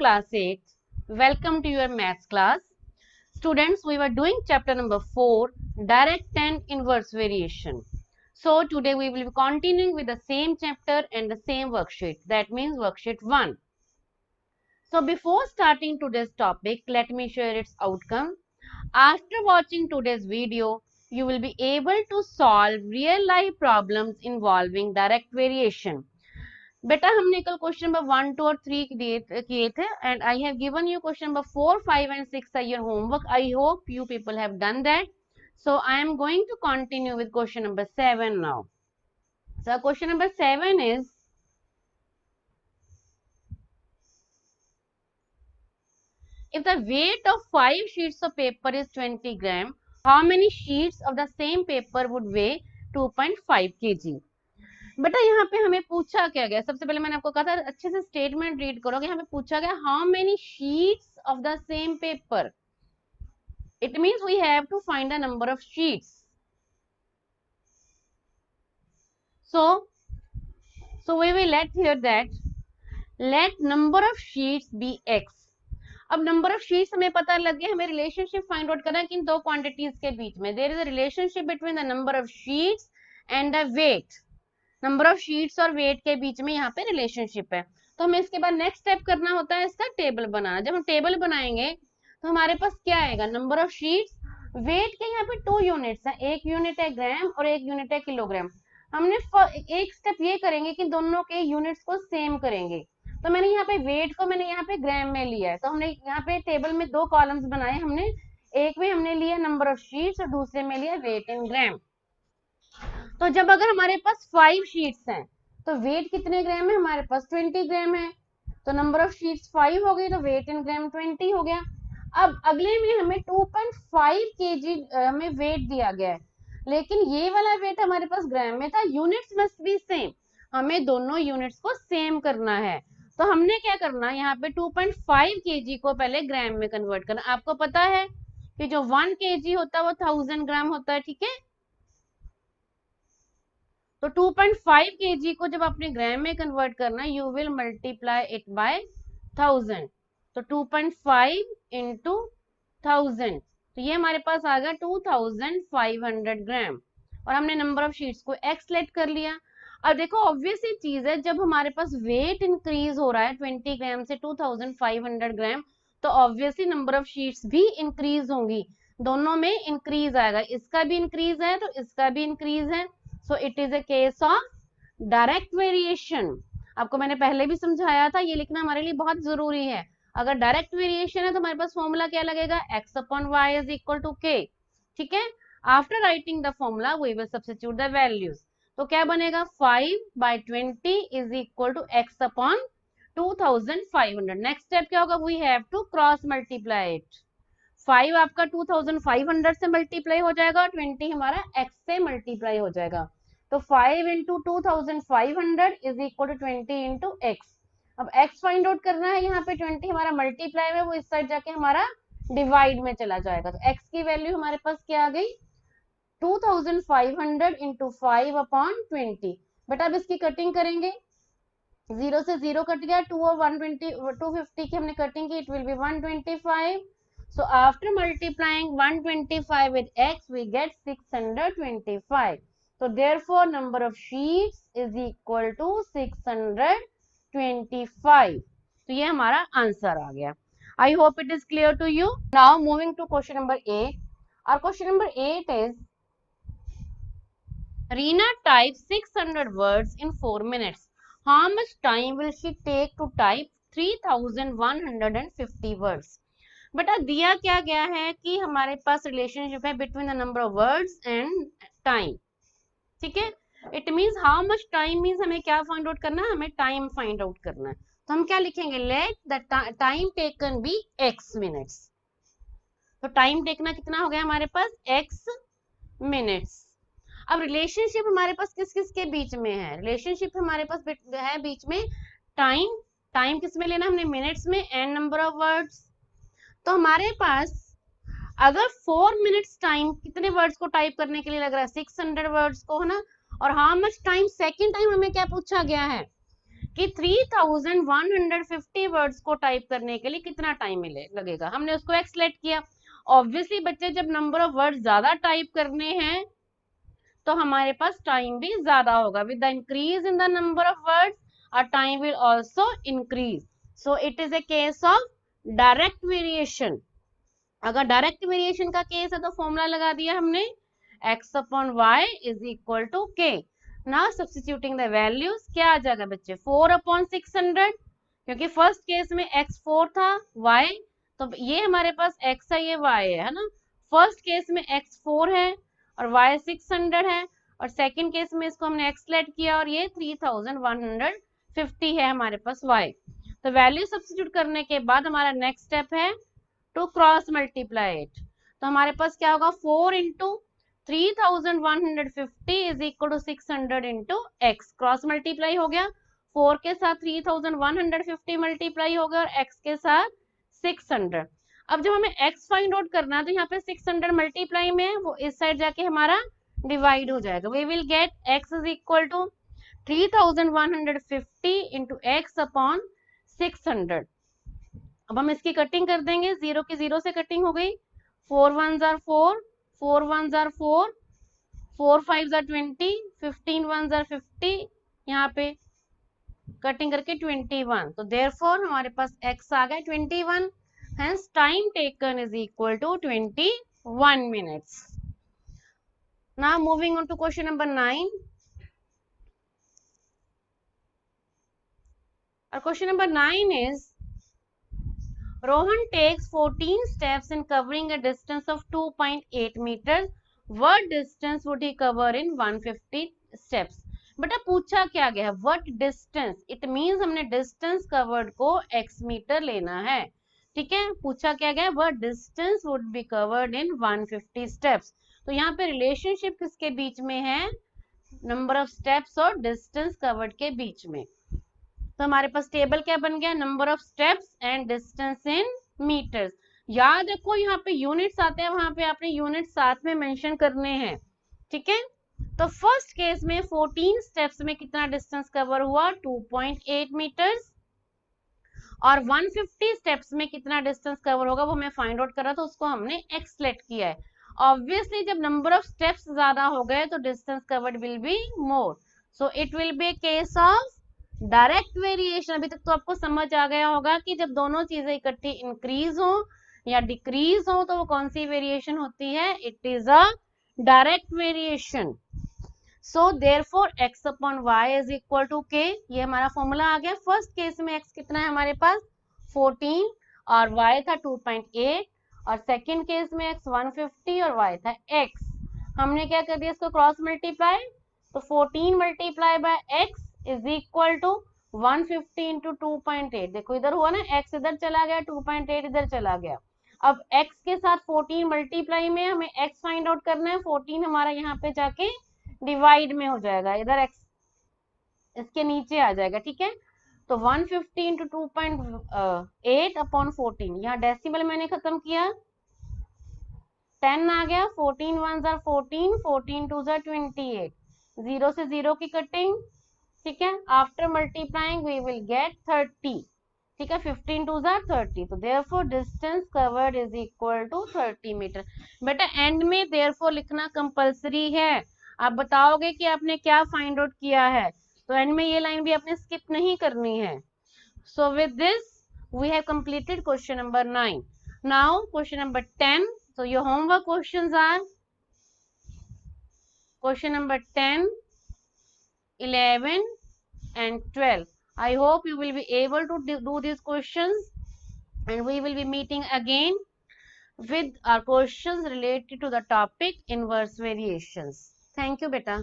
class 8. Welcome to your maths class. Students, we were doing chapter number 4, direct and inverse variation. So today we will be continuing with the same chapter and the same worksheet. That means worksheet 1. So before starting today's topic, let me share its outcome. After watching today's video, you will be able to solve real life problems involving direct variation. बेटा हमने कल question number 1, 2 और 3 किए थे and I have given you question number 4, 5 and 6 are your homework. I hope you people have done that. So I am going to continue with question number 7 now. So question number 7 is if the weight of 5 sheets of paper is 20 gram, how many sheets of the same paper would weigh 2.5 kg? बेटा यहाँ पे हमें पूछा क्या गया, सबसे पहले मैंने आपको कहा था अच्छे से स्टेटमेंट रीड करोगे. यहाँ पे पूछा गया how many sheets of the same paper. It means we have to find the number of sheets. So we will let here that let number of sheets be x. अब number of sheets हमें पता लग गया, हमें relationship find out करना है कि इन दो क्वांटिटीज के बीच में there is a relationship between the number of sheets and the weight. Number of sheets और वेट के बीच में यहाँ पे रिलेशनशिप है. तो हमें इसके बाद नेक्स्ट स्टेप करना होता है इसका टेबल बनाना. जब हम टेबल बनाएंगे तो हमारे पास क्या आएगा, नंबर ऑफ शीट्स, वेट के यहाँ पे 2 यूनिट्स हैं, एक यूनिट है ग्राम और एक यूनिट है किलोग्राम. हमने एक स्टेप ये करेंगे कि दोनों के यूनिट्स को सेम करेंगे. तो मैंने यहाँ पे वेट को मैंने यहाँ पे ग्राम में लिया है. तो हमने यहाँ पे टेबल में 2 कॉलम्स बनाए. हमने एक में हमने लिया नंबर ऑफ शीट्स और दूसरे में लिया वेट इन ग्राम. तो जब अगर हमारे पास 5 शीट्स हैं तो वेट कितने ग्राम है, हमारे पास 20 ग्राम है. तो नंबर ऑफ शीट्स 5 हो गई तो वेट इन ग्राम 20 हो गया. अब अगले में हमें 2.5 kg हमें वेट दिया गया है, लेकिन ये वाला वेट हमारे पास ग्राम में था. यूनिट्स मस्ट बी सेम, हमें दोनों यूनिट्स को सेम करना है. तो हमने क्या करना, यहाँ पे 2.5 kg को पहले ग्राम में कन्वर्ट करना. आपको पता है कि जो 1 kg होता है वो 1000 ग्राम होता है, ठीक है. तो 2.5 kg को जब आपने ग्राम में कन्वर्ट करना, you will multiply it by 1000. तो 2.5 इंटू 1000, तो ये हमारे पास आ गया 2500 ग्राम. और हमने नंबर ऑफ शीट्स को x लेट कर लिया. अब देखो ऑब्वियस ही चीज है, जब हमारे पास वेट इंक्रीज हो रहा है 20 ग्राम से 2500 ग्राम, तो ऑब्वियसली नंबर ऑफ शीट्स भी इंक्रीज होंगी. दोनों में इंक्रीज आएगा, इसका भी इंक्रीज है तो इसका भी इंक्रीज है. So it is a case of direct variation. आपको मैंने पहले भी समझाया था, ये लिखना हमारे लिए बहुत जरूरी है. अगर डायरेक्ट वेरिएशन है तो हमारे पास फॉर्मूला क्या लगेगा, x upon y is equal to k. ठीक है. After writing the formula we will substitute the values. तो क्या बनेगा, 5/20 is equal to x upon 2500. Next step क्या होगा, we have to cross multiply it. 5 आपका 2500 से मल्टीप्लाई हो जाएगा और 20 हमारा x से मल्टीप्लाई हो जाएगा. तो 5 into 2500 is equal to 20 into x. अब x फाइंड आउट करना है, यहाँ पे 20 हमारा मल्टीप्लाई में, वो इस साइड जाके हमारा डिवाइड में चला जाएगा. तो x की वैल्यू हमारे पास क्या आ गई, 2500 इंटू 5 अपॉन 20. बेटा अब इसकी कटिंग करेंगे, 0 से 0 कट गया, 2 और 250 की हमने कटिंग की, it will be 125. So after multiplying 125 with x, we get 625. So therefore, number of sheets is equal to 625. तो ये हमारा आंसर आ गया. I hope it is clear to you. Now moving to question number 8. Our question number 8 is, Reena types 600 words in 4 minutes. How much time will she take to type 3150 words? बटा दिया क्या गया है कि हमारे पास relationship है between the number of words and time. ठीक है. It means how much time means हमें क्या फाइंड आउट करना है, हमें टाइम फाइंड आउट करना है. तो हम क्या लिखेंगे, let the time taken be x minutes. तो टाइम टेकना कितना हो गया हमारे पास, x मिनट्स. अब रिलेशनशिप हमारे पास किस किस के बीच में है, रिलेशनशिप हमारे पास है बीच में टाइम. टाइम किस में लेना, हमने मिनट्स में, एंड नंबर ऑफ वर्ड्स. तो हमारे पास अगर 4 मिनट्स टाइम कितने वर्ड्स को टाइप करने के लिए लग रहा है, 600 वर्ड्स को, है ना. और how much time, second time हमें क्या पूछा गया है कि 3150 वर्ड्स को टाइप करने के लिए कितना टाइम लगेगा। हमने उसको एक्स सेलेक्ट किया। ऑब्वियसली बच्चे जब नंबर ऑफ वर्ड्स ज्यादा टाइप करने हैं तो हमारे पास टाइम भी ज्यादा होगा। With the increase in the number of words our time will also increase. So it is a case of direct variation. अगर डायरेक्ट वेरिएशन का केस है तो फॉर्मूला लगा दिया हमने, x upon y is equal to k. Now substituting the values, क्या आ जाएगा बच्चे 4 अपॉन 600, क्योंकि फर्स्ट केस में x 4 था, y तो ये हमारे पास x है, ये y है ना। फर्स्ट केस में x 4 है और y 600 है, और सेकंड केस में इसको हमने x सेलेक्ट किया और ये 3150 है हमारे पास y। तो वैल्यू सब्स्टिट्यूट करने के बाद हमारा नेक्स्ट स्टेप है टू क्रॉस मल्टीप्लाई इट। तो हमारे पास क्या होगा 4 into 3150 is equal to 600 into x. Cross multiply हो गया, 4 के साथ 3150 मल्टीप्लाई हो गया और x के साथ 600। अब जब हमें x फाइंड आउट करना है तो यहाँ पे 600 मल्टीप्लाई में वो इस साइड जाके हमारा डिवाइड हो जाएगा। We will get x is equal to 3150 into x upon 600। अब हम इसकी कटिंग कर देंगे, 0 की 0 से कटिंग हो गई, 4 1 जार 4, 4 1 जार 4, 4 5 जार 20, 15 1 जार 50, यहाँ पे कटिंग करके 21। तो देयरफॉर हमारे पास x आ गया 21, hence time taken is equal to 21 minutes. Now moving on to question number 9। Our question number 9 is Rohan takes 14 steps in covering a distance of 2.8 meters. What distance would he cover in 150 steps? बेटा पूछा क्या गया है what distance, it means हमने distance covered को x metre लेना है, ठीक है। पूछा क्या गया है what distance would be covered in 150 steps। तो यहाँ पे रिलेशनशिप किसके बीच में है, नंबर ऑफ स्टेप्स और डिस्टेंस कवर्ड के बीच में। तो हमारे पास टेबल क्या बन गया, number of steps and distance in metres. याद रखो यहाँ पे यूनिट्स आते हैं, वहां पे आपने यूनिट साथ में मेंशन करने हैं, ठीक है। तो फर्स्ट केस में 14 स्टेप्स में कितना डिस्टेंस कवर हुआ 2.8 मीटर्स, और 150 स्टेप्स में कितना डिस्टेंस कवर होगा वो हमें फाइंड आउट करा, तो उसको हमने एक्स सेलेक्ट किया है। ऑब्वियसली जब नंबर ऑफ स्टेप्स ज्यादा हो गए तो distance covered will be more, so it will be case of direct variation. अभी तक तो आपको समझ आ गया होगा कि जब दोनों चीजें इकट्ठी इंक्रीज हो या डिक्रीज हो तो वो कौन सी वेरिएशन होती है, it is a direct variation. So therefore x upon y is equal to k, ये हमारा फॉर्मूला आ गया। फर्स्ट केस में x कितना है हमारे पास 14 और y था 2.8, और सेकंड केस में x 150 और y था x। हमने क्या कर दिया, इसको क्रॉस मल्टीप्लाई, तो 14 multiply by x is equal to 150 into 2.8। देखो इधर हुआ ना, x इधर चला गया, 2.8 इधर चला गया। अब x के साथ 14 मल्टीप्लाई में हमें x फाइंड आउट करना है, 14 हमारा यहाँ पे जाके डिवाइड में हो जाएगा, इधर x इसके नीचे आ जाएगा, ठीक है। तो 150 इंटू 2.8 अपॉन 14, यहाँ डेसिमल मैंने खत्म किया, 10 आ गया, 14 1 जार 14, 14 2 जार 28, 0 से 0 की कटिंग, ठीक है। After multiplying we will get 30, ठीक है, 15 2 जार 30। तो therefore distance covered is equal to 30 metre. बेटा एंड में देयरफॉर लिखना कंपलसरी है, आप बताओगे कि आपने क्या फाइंड आउट किया है, तो एंड में ये लाइन भी आपने स्किप नहीं करनी है। So with this we have completed question number 9। Now question number 10। So your homework questions are question number 10, 11 and 12. I hope you will be able to do these questions, and we will be meeting again with our questions related to the topic inverse variations. Thank you beta.